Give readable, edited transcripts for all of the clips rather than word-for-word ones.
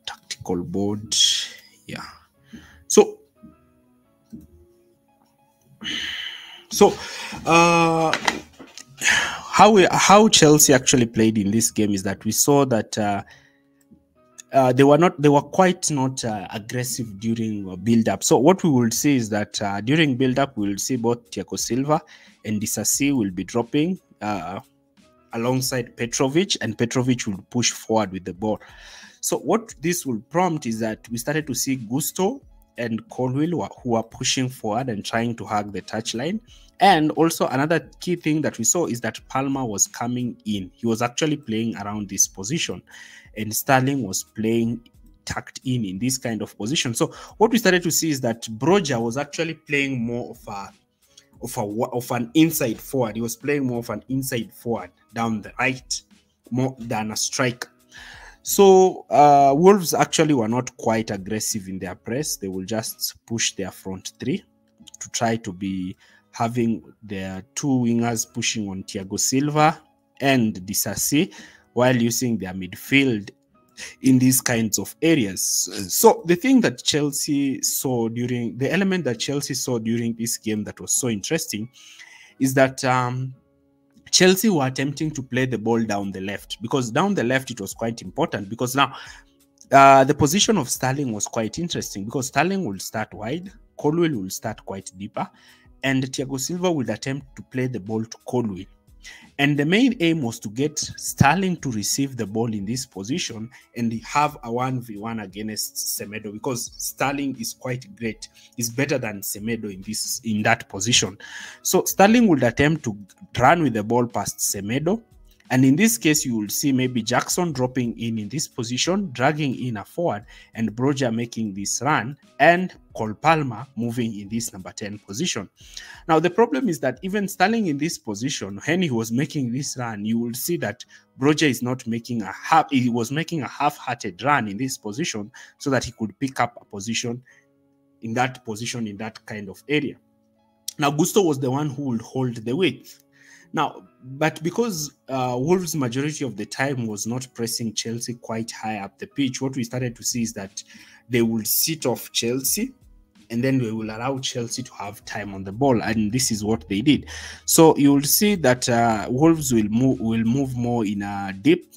tactical board. Yeah. So how Chelsea actually played in this game is that we saw that they were quite not aggressive during build up. So what we will see is that during build up we will see both Thiago Silva and Disasi will be dropping alongside Petrovic, and Petrovic will push forward with the ball. So what this will prompt is that we started to see Gusto and Colwill who are pushing forward and trying to hug the touchline. And also another key thing that we saw is that Palmer was coming in. He was actually playing around this position, and Sterling was playing tucked in this kind of position. So what we started to see is that Broja was actually playing more of an inside forward. He was playing more of an inside forward down the right more than a striker. So Wolves actually were not quite aggressive in their press. They will just push their front three to try to be having their two wingers pushing on Thiago Silva and Disasi while using their midfield in these kinds of areas. So the thing that Chelsea saw during the element that Chelsea saw during this game that was so interesting is that Chelsea were attempting to play the ball down the left, because down the left it was quite important, because now the position of Sterling was quite interesting, because Sterling will start wide, Colwill will start quite deeper, and Thiago Silva would attempt to play the ball to Colwill. And the main aim was to get Sterling to receive the ball in this position and have a 1v1 against Semedo, because Sterling is quite great. He's better than Semedo in that position. So Sterling would attempt to run with the ball past Semedo. And in this case, you will see maybe Jackson dropping in this position, dragging in a forward, and Broja making this run, and Cole Palmer moving in this number 10 position. Now, the problem is that even Sterling in this position, when he was making this run, you will see that Broja is not making he was making a half-hearted run in this position so that he could pick up a position in that kind of area. Now, Gusto was the one who would hold the width. Now, but because Wolves majority of the time was not pressing Chelsea quite high up the pitch, what we started to see is that they will sit off Chelsea and then they will allow Chelsea to have time on the ball, and this is what they did. So you will see that Wolves will move more in a deep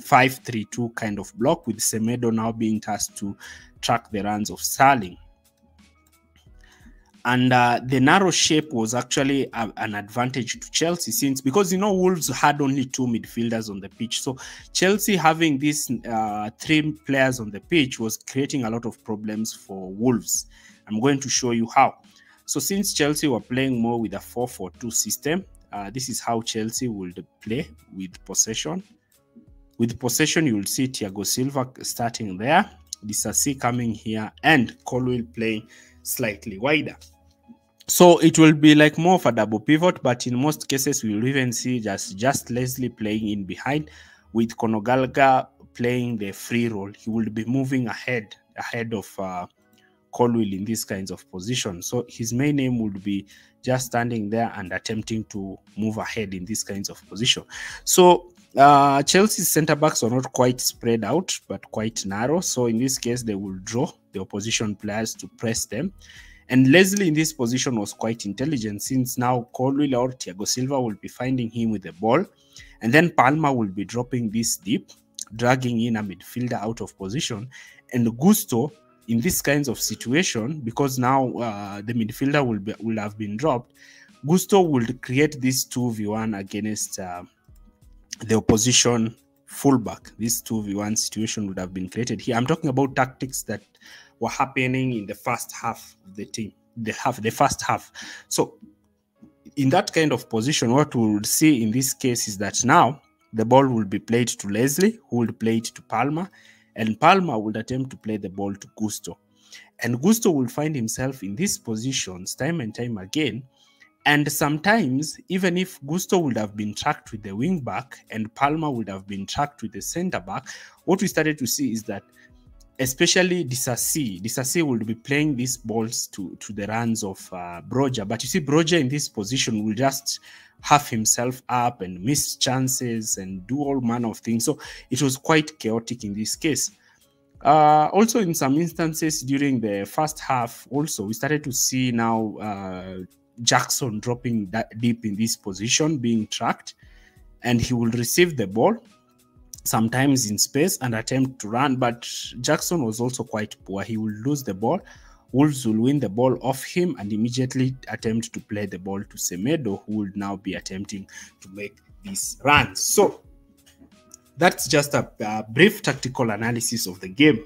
5-3-2 kind of block, with Semedo now being tasked to track the runs of Sterling. And the narrow shape was actually an advantage to Chelsea, because Wolves had only two midfielders on the pitch. So Chelsea having these three players on the pitch was creating a lot of problems for Wolves. I'm going to show you how. So since Chelsea were playing more with a 4-4-2 system, this is how Chelsea would play with possession. With possession, you will see Thiago Silva starting there, Disasi coming here, and Colwill playing slightly wider. So it will be like more of a double pivot, but in most cases we will even see just Leslie playing in behind, with Konogalga playing the free role. He will be moving ahead of Colwill in these kinds of positions. So his main aim would be just standing there and attempting to move ahead in these kinds of position. So Chelsea's centre backs are not quite spread out, but quite narrow. So in this case, they will draw the opposition players to press them. And Leslie in this position was quite intelligent, since now Colwill or Thiago Silva will be finding him with the ball, and then Palmer will be dropping this deep, dragging in a midfielder out of position. And Gusto, in this kinds of situation, because now the midfielder will have been dropped, Gusto will create this 2v1 against the opposition fullback. This 2v1 situation would have been created here. I'm talking about tactics that were happening in the first half of the team, the first half. So in that kind of position, what we will see in this case is that now the ball will be played to Leslie, who will play it to Palmer, and Palmer will attempt to play the ball to Gusto. And Gusto will find himself in these positions time and time again. And sometimes, even if Gusto would have been tracked with the wing back and Palmer would have been tracked with the centre back, what we started to see is that especially Disasi will be playing these balls to the runs of Broja. But you see, Broja in this position will just half himself up and miss chances and do all manner of things. So it was quite chaotic in this case. Also, in some instances during the first half, also we started to see now Jackson dropping that deep in this position, being tracked, and he will receive the ball sometimes in space and attempt to run. But Jackson was also quite poor. He will lose the ball. Wolves will win the ball off him and immediately attempt to play the ball to Semedo, who will now be attempting to make these runs. So that's just a brief tactical analysis of the game.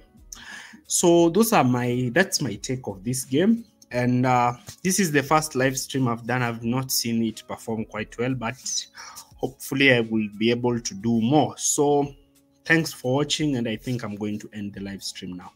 So that's my take of this game. And this is the first live stream I've done. I've not seen it perform quite well, but hopefully I will be able to do more. So thanks for watching, and I think I'm going to end the live stream now.